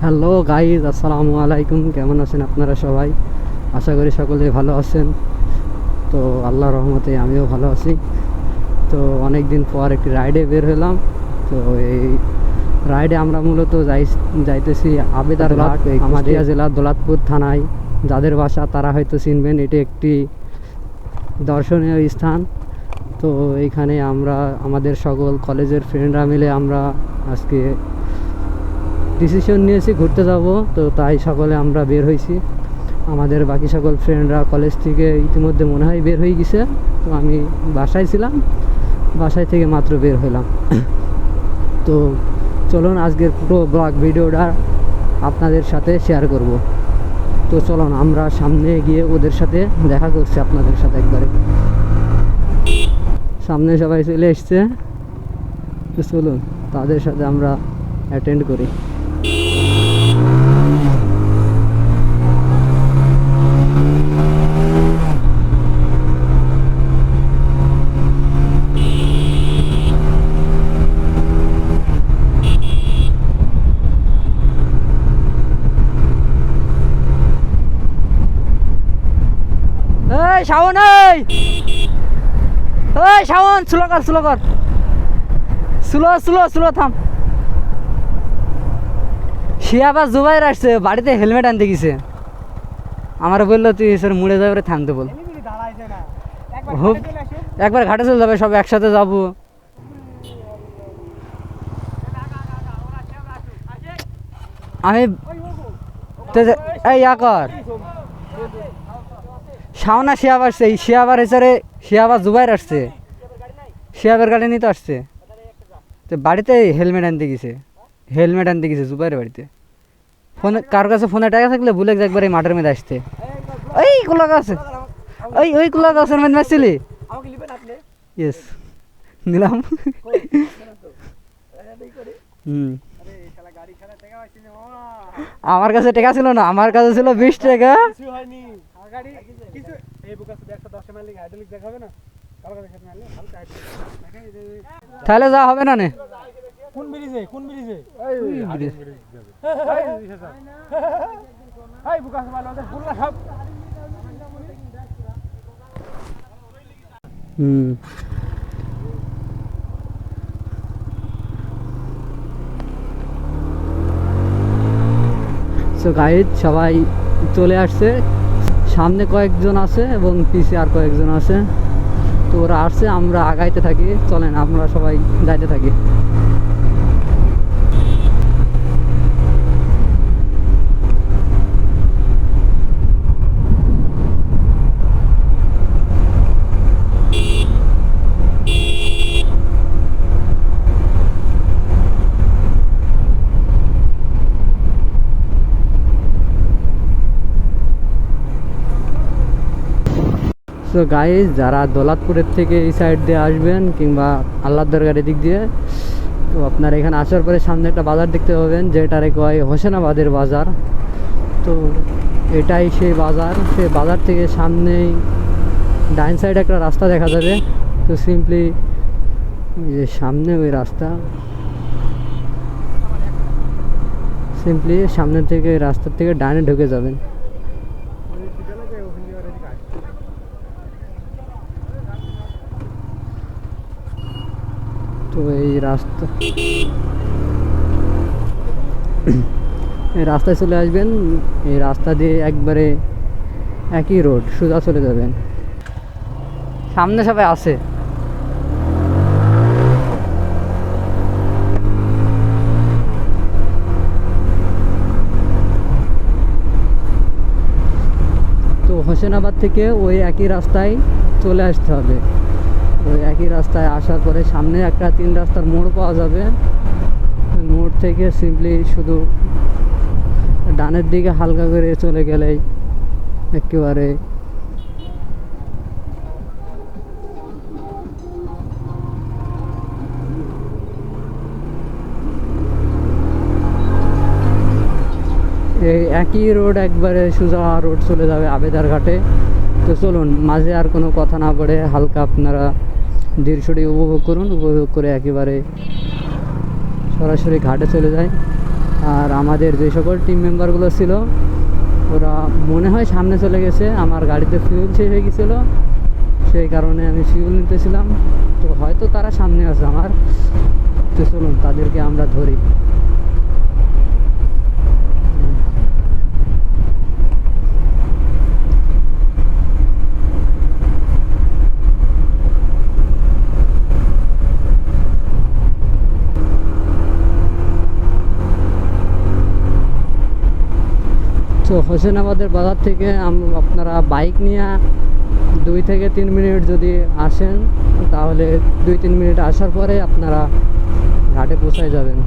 Hello guys, আসসালামু আলাইকুম। কেমন আছেন আপনারা সবাই? আশা করি সকলে ভালো আছেন। তো আল্লাহর রহমতে আমিও ভালো আছি। তো অনেক দিন পর একটি রাইডে বের হলাম। তো এই রাইডে আমরা মূলত যাইতেছি আবেদার ঘাট, আমাদের জেলার দৌলতপুর থানায়। যাদের বাসা তারা হয়তো চিনবেন, এটি একটি দর্শনীয় স্থান। তো এইখানে আমরা আমাদের সকল কলেজের ফ্রেন্ডরা মিলে আমরা আজকে ডিসিশন নিয়েছি ঘুরতে যাব। তো তাই সকলে আমরা বের হয়েছি। আমাদের বাকি সকল ফ্রেন্ডরা কলেজ থেকে ইতিমধ্যে মনে হয় বের হয়ে গেছে। তো আমি বাসায় ছিলাম, বাসায় থেকে মাত্র বের হলাম। তো চলুন আজকের পুরো ব্লগ ভিডিওটা আপনাদের সাথে শেয়ার করব। তো চলুন আমরা সামনে গিয়ে ওদের সাথে দেখা করছি, আপনাদের সাথে একবারে। সামনে সবাই চলে এসছে, তো চলুন তাদের সাথে আমরা অ্যাটেন্ড করি। এই শাওন, এই শাওন, স্লো কর, স্লো কর, স্লো স্লো স্লো থাম। সে আবার জুবাইর আসছে, বাড়িতে হেলমেট আনতে গেছে। আমার বললো তুই স্যার মুড়ে যাবে, থামতে বল। একবার ঘাটে চলে যাবে, সব একসাথে যাবো। আমি এই কর শাওনা শিয়াব আসছে, এই শিয়াবার এসারে শিয়াবার জুবাইর আসছে, শিয়াবের গাড়ি নিতে আসছে। তো বাড়িতে হেলমেট আনতে গেছে, হেলমেট আনতে গেছে জুবাইরের বাড়িতে। ফোনে কার কাছে ফোনে টাকা থাকলে ভুলে একবার এই মাঠের মধ্যে আসতে। ওই কুলা গাছে, ওই কুলা গাছের মধ্যে আসছিলি। ইয়েস, নিলাম। আমার কাছে টাকা ছিল না, আমার কাছে ছিল 20 টাকা। তাহলে যা হবে না নে। কোন ব্রিজে, কোন ব্রিজে? এই ব্রিজ। এই বুকাস মালতে পুরো সব। সো গাইড সবাই চলে আসছে, সামনে কয়েকজন আছে এবং পিছে আর কয়েকজন আছে। তো ওরা আসছে, আমরা আগাইতে থাকি। চলেন আমরা সবাই যাইতে থাকি। সো গাইজ, যারা দৌলতপুরের থেকে এই সাইড দিয়ে আসবেন কিংবা আল্লাহর দরগারের দিক দিয়ে, তো আপনার এখানে আসার পরে সামনে একটা বাজার দেখতে পাবেন, যেটারে কয় হোসেনাবাদের বাজার। তো এটাই সেই বাজার। সেই বাজার থেকে সামনেই ডাইন সাইডে একটা রাস্তা দেখা যাবে। তো সিম্পলি যে সামনে ওই রাস্তা, সিম্পলি সামনে থেকে রাস্তার থেকে ডাইনে ঢুকে যাবেন। তো এই রাস্তায় চলে আসবেন। এই রাস্তা দিয়ে একবারে একই রোড সোজা চলে যাবেন। সামনে সবাই আছে। তো হোসেনাবাদ থেকে ওই একই রাস্তায় চলে আসতে হবে। ওই একই রাস্তায় আসার পরে সামনে একটা 3 রাস্তার মোড় পাওয়া যাবে। মোড় থেকে সিম্পলি শুধু ডানের দিকে হালকা করে চলে গেলেই একেবারে এই একই রোড একবারে সোজা রোড চলে যাবে আবেদার ঘাটে। তো চলুন মাঝে আর কোনো কথা না বলে হালকা আপনারা দৃশ্যটি উপভোগ করুন। উপভোগ করে একেবারে সরাসরি ঘাটে চলে যায়। আর আমাদের যে সকল টিম মেম্বারগুলো ছিল ওরা মনে হয় সামনে চলে গেছে, আমার গাড়িতে ফিউল শেষ হয়ে গেছিলো, সেই কারণে আমি ফিউল নিতেছিলাম। তো হয়তো তারা সামনে আছে আমার, তো চলুন তাদেরকে আমরা ধরি। তো হোসেনাবাদের বাজার থেকে আপনারা বাইক নিয়ে 2 থেকে 3 মিনিট যদি আসেন, তাহলে 2-3 মিনিট আসার পরে আপনারা ঘাটে পৌঁছায় যাবেন।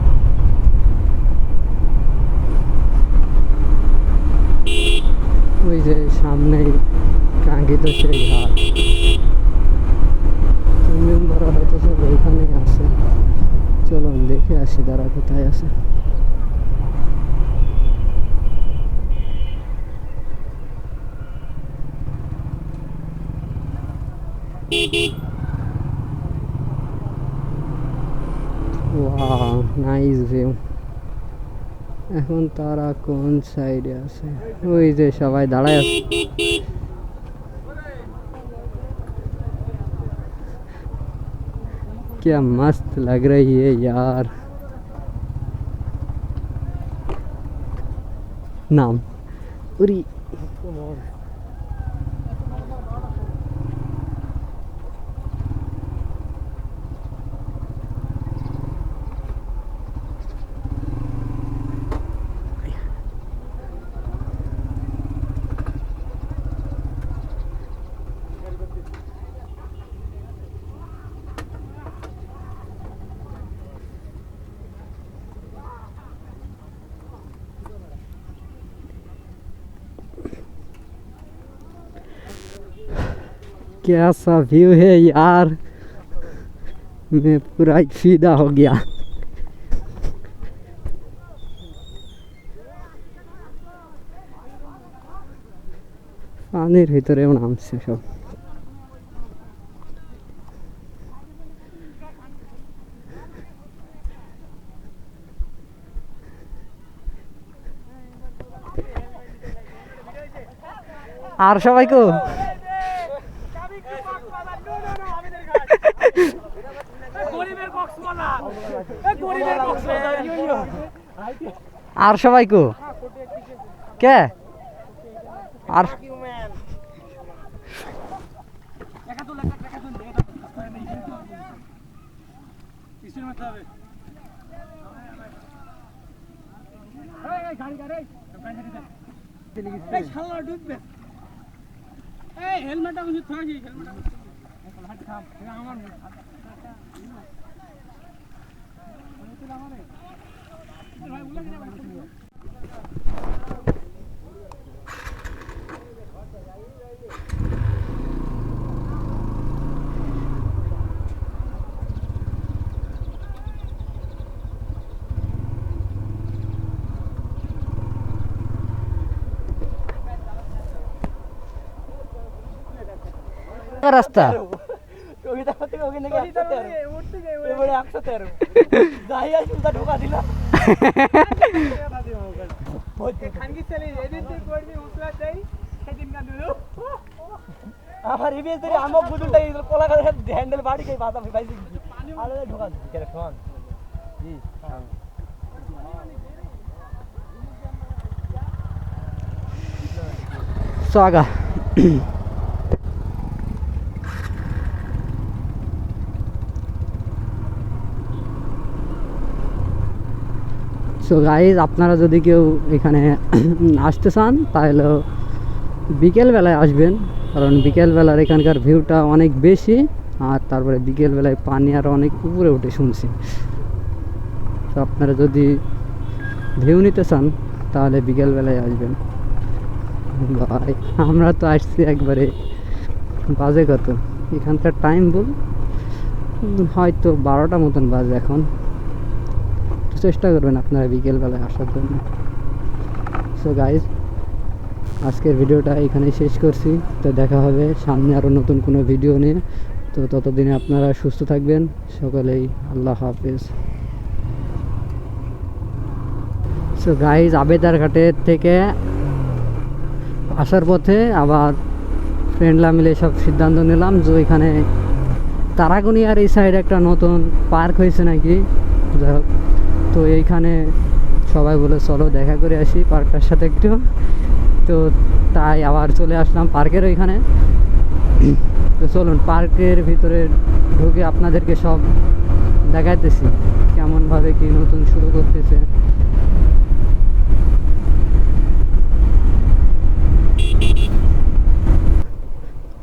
ওই যে সামনেই কাঙ্ক্ষিত সেই ঘাট। মেম্বাররা হয়তো সব ওইখানেই আছে, চলুন দেখে আসি তারা কোথায় আছে। Wow, nice view. এখন তারা কোন সাইডে আছে? ওই যে সবাই দাঁড়ায় আছে। क्या मस्त लग रही है यार। नाम उरी क्या सा व्यू है यार, मैं पूरा फिदा हो गया। পানির ভিতরেও নামছে সব। আর সবাই কো আর সবাই কো কে আর হেলমেটটা কিছু থাকি রাস্তা আমার ইবিএস ধরে আমক বুদুলটা কলা গাছ হ্যান্ডেল বাড়ি খাই বাতা পাইছি আলো ঢোকা দিছে শোন জি সাগা। সো গাইজ, আপনারা যদি কেউ এখানে আসতে চান তাহলে বিকেলবেলায় আসবেন, কারণ বিকেলবেলার এখানকার ভিউটা অনেক বেশি, আর তারপরে বিকেলবেলায় পানি আরও অনেক উপরে উঠে শুনছি। তো আপনারা যদি ভিউ নিতে চান তাহলে বিকেলবেলায় আসবেন। ভাই আমরা তো আসছি একবারে, বাজে কত এখানকার টাইম বল, হয়তো 12টা মতন বাজে এখন। তো চেষ্টা করবেন আপনারা বিকেলবেলায় আসার জন্য। সো গাইজ, আজকের ভিডিওটা এখানেই শেষ করছি। তো দেখা হবে সামনে আরও নতুন কোনো ভিডিও নিয়ে। তো ততদিনে আপনারা সুস্থ থাকবেন সকলেই। আল্লাহ হাফেজ। সো গাইজ আবেদার ঘাটের থেকে আসার পথে আবার ফ্রেন্ডরা মিলে সব সিদ্ধান্ত নিলাম যে ওইখানে তারাগোনিয়ার এই সাইডে একটা নতুন পার্ক হয়েছে নাকি, যাই হোক। তো এইখানে সবাই বলে চলো দেখা করে আসি পার্কটার সাথে একটু। তো তাই আবার চলে আসলাম পার্কের ওইখানে। তো চলুন পার্কের ভিতরে ঢুকে আপনাদেরকে সব দেখাইতেছি কেমনভাবে কি নতুন শুরু করতেছে।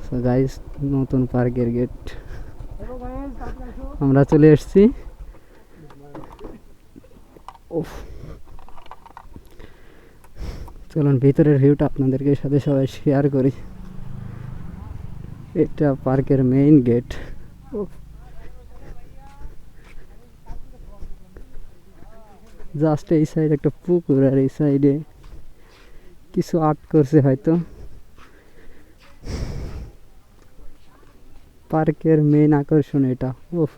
সো গাইস নতুন পার্কের গেট, আমরা চলে এসেছি। উফ, চলুন ভিতরের ভিউটা আপনাদেরকে সাথে সবাই শেয়ার করি। এটা পার্কের মেইন গেট। জাস্ট এই সাইড একটা পুকুর আর এই সাইডে কিছু আর্ট করছে হয়তো। পার্কের মেইন আকর্ষণ এটা।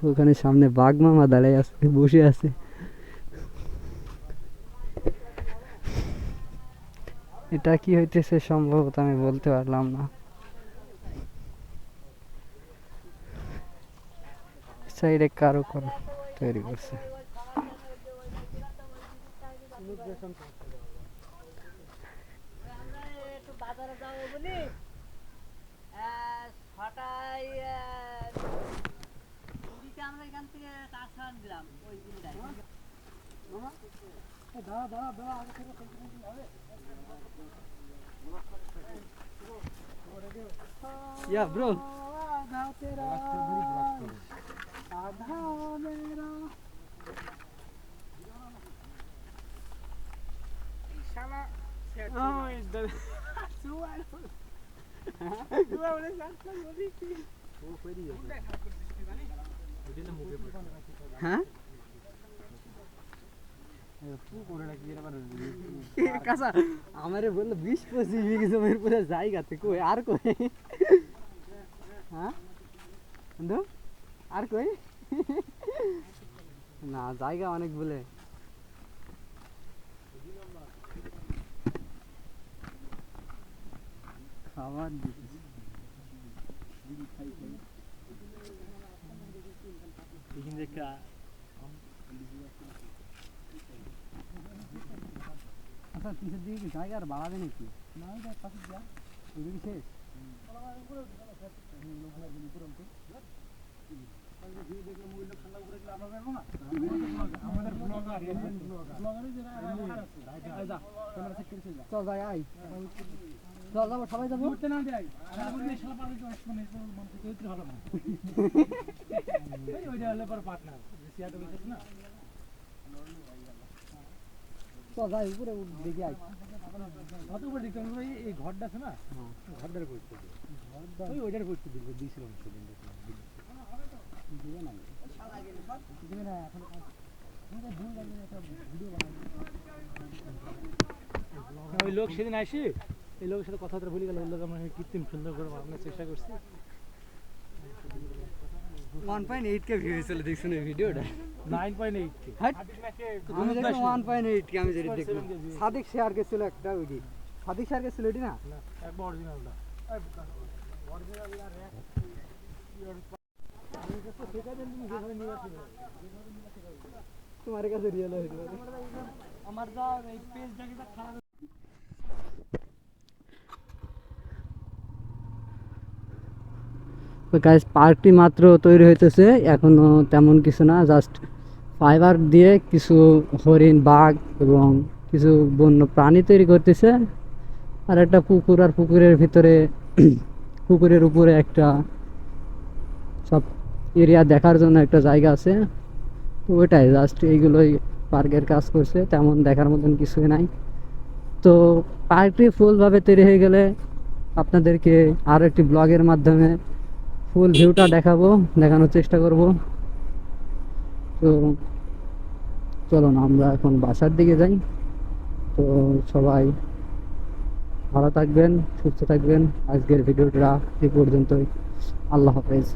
ওখানে সামনে বাঘ মামা দাঁড়ায় আছে, বসে আছে। এটা কি হইতেছে সম্ভবত আমি বলতে পারলাম না। সাইডে কারো তৈরি করছে। Yeah, bro. হ্যাঁ কাঁচা আমারে বললো 20-25 বিঘে জমির পুরো জায়গাতে কই আর কই। হ্যাঁ বন্ধু আর কই না জায়গা অনেক বলে। খাবার আচ্ছা পিছের দিকে কি জায়গা আর বাড়াবে নাকি? না পাশে যা ওইদিকে শেষ। চল যাই আই চল যাবো সবাই যাবো। চল যাই উপরে দেখি আই। কত উপরে দেখতে এই ঘরটা আছে না, ঘরটার করতে ওই ওইটার করতে দিবে দিয়েছিলাম সেদিন দিবে না দিবে না এখন ওই লোক সেদিন আসি এই লোকের সাথে কথা ভুলে গেল। ওই লোক আমরা কৃত্রিম সুন্দর করে বানানোর চেষ্টা করছি। 1.8K ভিউ হয়েছিল দেখছেন এই ভিডিওটা? 9.8K আমি দেখলাম 1.8K আমি যেটা দেখলাম। সাদিক শেয়ার করেছিল একটা ওইটি, সাদিক শেয়ার করেছিল এটি না একবার অরিজিনালটা তোমার কাছে রিয়েল হইতে পারে আমার যা এই পেজটাকে যা খারাপ। গাইস পার্কটি মাত্র তৈরি হইতেছে, এখনো তেমন কিছু না, জাস্ট ফাইবার দিয়ে কিছু হরিণ বাঘ এবং কিছু বন্য প্রাণী তৈরি করতেছে। আর একটা পুকুর, আর পুকুরের ভিতরে পুকুরের উপরে একটা সব এরিয়া দেখার জন্য একটা জায়গা আছে। তো ওইটাই জাস্ট এইগুলোই পার্কের কাজ করছে, তেমন দেখার মতন কিছুই নাই। তো পার্কটি ফুলভাবে তৈরি হয়ে গেলে আপনাদেরকে আরও একটি ব্লগের মাধ্যমে ফুল ভিউটা দেখানোর চেষ্টা করব। তো চলুন আমরা এখন বাসার দিকে যাই। তো সবাই ভালো থাকবেন, সুস্থ থাকবেন। আজকের ভিডিওটা এই পর্যন্তই। আল্লাহ হাফেজ।